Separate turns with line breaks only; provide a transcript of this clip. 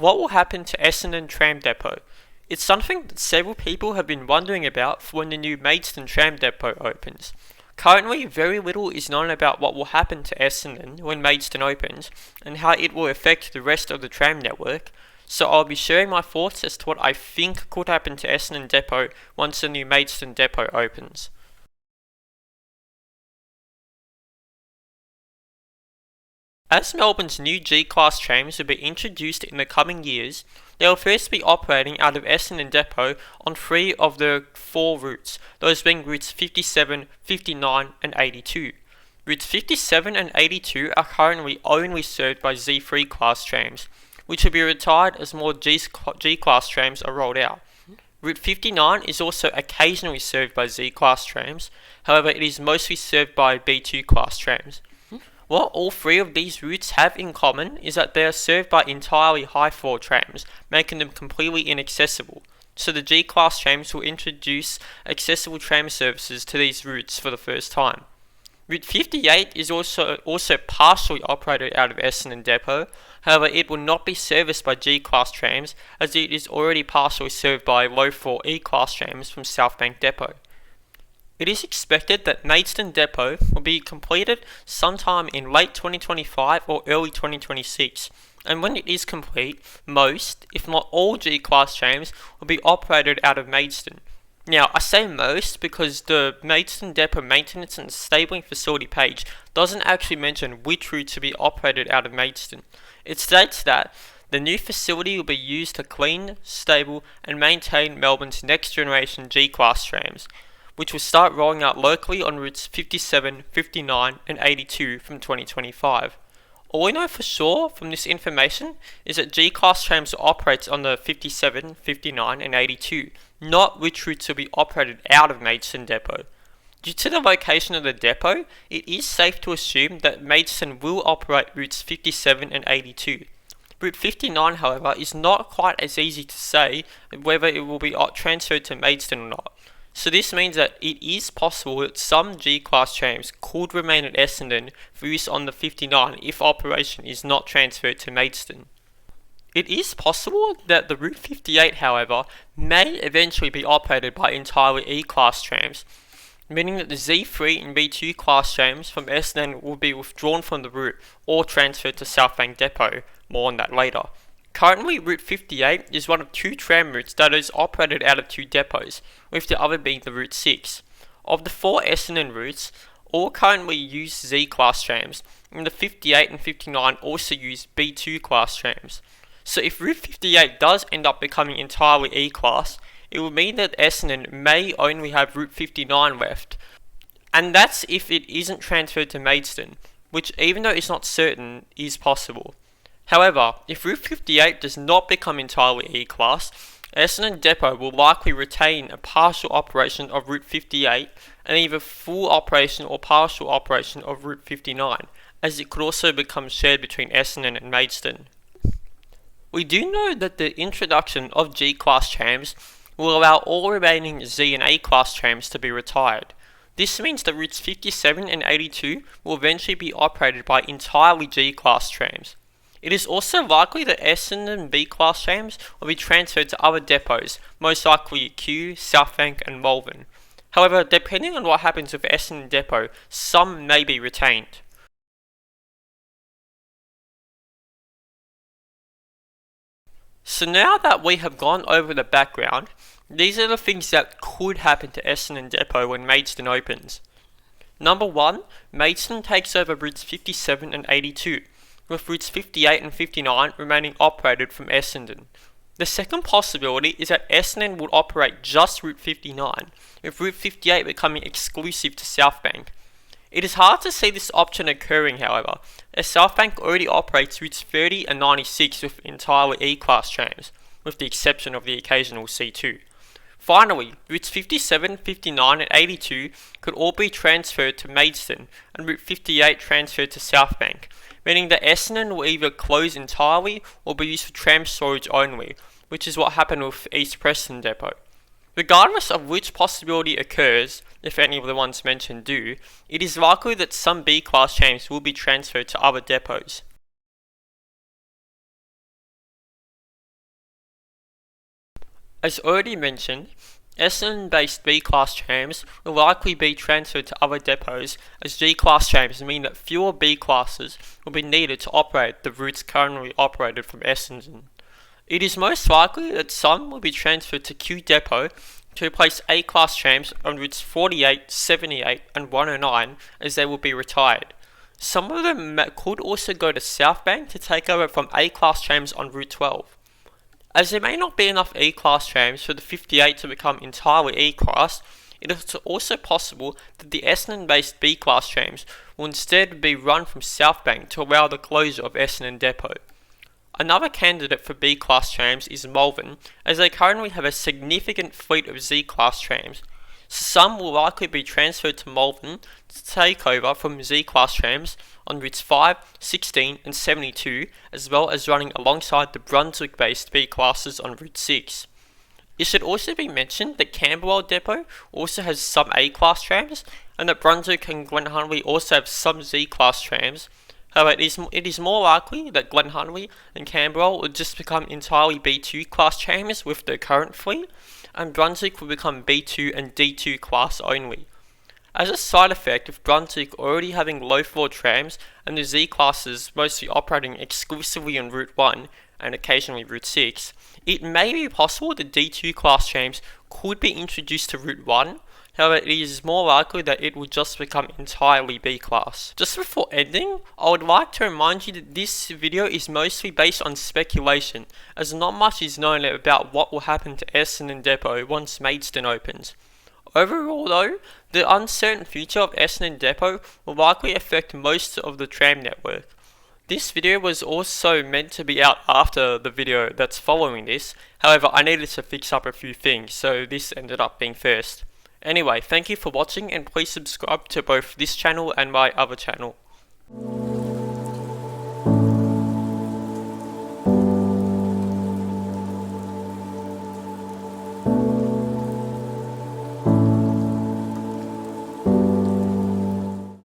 What will happen to Essendon Tram Depot? It's something that several people have been wondering about for when the new Maidstone Tram Depot opens. Currently, very little is known about what will happen to Essendon when Maidstone opens, and how it will affect the rest of the tram network, so I'll be sharing my thoughts as to what I think could happen to Essendon Depot once the new Maidstone Depot opens. As Melbourne's new G-Class trams will be introduced in the coming years, they will first be operating out of Essendon Depot on 3 of the 4 routes, those being routes 57, 59 and 82. Routes 57 and 82 are currently only served by Z3 class trams, which will be retired as more G-Class trams are rolled out. Route 59 is also occasionally served by Z-Class trams, however it is mostly served by B2 class trams. What all 3 of these routes have in common is that they are served by entirely high-floor trams, making them completely inaccessible. So the G-Class trams will introduce accessible tram services to these routes for the first time. Route 58 is also partially operated out of Essendon Depot, however it will not be serviced by G-Class trams as it is already partially served by low-floor E-Class trams from Southbank Depot. It is expected that Maidstone Depot will be completed sometime in late 2025 or early 2026, and when it is complete, most, if not all G-Class trams will be operated out of Maidstone. Now, I say most because the Maidstone Depot Maintenance and Stabling Facility page doesn't actually mention which routes will be operated out of Maidstone. It states that the new facility will be used to clean, stable and maintain Melbourne's next generation G-Class trams, which will start rolling out locally on routes 57, 59 and 82 from 2025. All we know for sure from this information is that G-Class trams will operate on the 57, 59 and 82, not which routes will be operated out of Maidstone Depot. Due to the location of the depot, it is safe to assume that Maidstone will operate routes 57 and 82. Route 59, however, is not quite as easy to say whether it will be transferred to Maidstone or not. So this means that it is possible that some G-Class trams could remain at Essendon for use on the 59 if operation is not transferred to Maidstone. It is possible that the Route 58, however, may eventually be operated by entirely E-Class trams, meaning that the Z3 and B2 class trams from Essendon will be withdrawn from the route or transferred to Southbank Depot. More on that later. Currently, Route 58 is one of 2 tram routes that is operated out of 2 depots, with the other being the Route 6. Of the 4 Essendon routes, all currently use Z-Class trams, and the 58 and 59 also use B2 class trams. So if Route 58 does end up becoming entirely E-Class, it will mean that Essendon may only have Route 59 left, and that's if it isn't transferred to Maidstone, which even though it's not certain, is possible. However, if Route 58 does not become entirely E-Class, Essendon Depot will likely retain a partial operation of Route 58 and either full operation or partial operation of Route 59, as it could also become shared between Essendon and Maidstone. We do know that the introduction of G-Class trams will allow all remaining Z and A-Class trams to be retired. This means that routes 57 and 82 will eventually be operated by entirely G-Class trams. It is also likely that Essendon B-Class trams will be transferred to other depots, most likely Kew, Southbank and Malvern. However, depending on what happens with Essendon Depot, some may be retained. So now that we have gone over the background, these are the things that could happen to Essendon Depot when Maidstone opens. Number 1, Maidstone takes over routes 57 and 82. With routes 58 and 59 remaining operated from Essendon. The second possibility is that Essendon would operate just Route 59, with Route 58 becoming exclusive to Southbank. It is hard to see this option occurring, however, as Southbank already operates routes 30 and 96 with entirely E-Class trams, with the exception of the occasional C2. Finally, routes 57, 59 and 82 could all be transferred to Maidstone and Route 58 transferred to Southbank, meaning that Essendon will either close entirely or be used for tram storage only, which is what happened with East Preston Depot. Regardless of which possibility occurs, if any of the ones mentioned do, it is likely that some B-Class trams will be transferred to other depots. As already mentioned, Essendon-based B-Class trams will likely be transferred to other depots, as G-Class trams mean that fewer B-Classes will be needed to operate the routes currently operated from Essendon. It is most likely that some will be transferred to Q Depot to replace A-Class trams on routes 48, 78 and 109, as they will be retired. Some of them could also go to South Bank to take over from A-Class trams on Route 12. As there may not be enough E-Class trams for the 58 to become entirely E-Class, it is also possible that the Essendon-based B-Class trams will instead be run from South Bank to allow the closure of Essendon Depot. Another candidate for B-Class trams is Malvern, as they currently have a significant fleet of Z-Class trams. Some will likely be transferred to Malvern to take over from Z-Class trams on routes 5, 16 and 72, as well as running alongside the Brunswick-based B-Classes on route 6. It should also be mentioned that Camberwell Depot also has some A-Class trams, and that Brunswick and Glenhuntly also have some Z-Class trams. However, it is more likely that Glenhuntly and Camberwell will just become entirely B2 class trams with their current fleet, and Brunswick will become B2 and D2 class only. As a side effect of Brunswick already having low floor trams and the Z classes mostly operating exclusively on Route 1 and occasionally Route 6, it may be possible that D2 class trams could be introduced to Route 1. However, it is more likely that it will just become entirely B-Class. Just before ending, I would like to remind you that this video is mostly based on speculation, as not much is known about what will happen to Essendon Depot once Maidstone opens. Overall though, the uncertain future of Essendon Depot will likely affect most of the tram network. This video was also meant to be out after the video that's following this, however I needed to fix up a few things, so this ended up being first. Anyway, thank you for watching and please subscribe to both this channel and my other channel.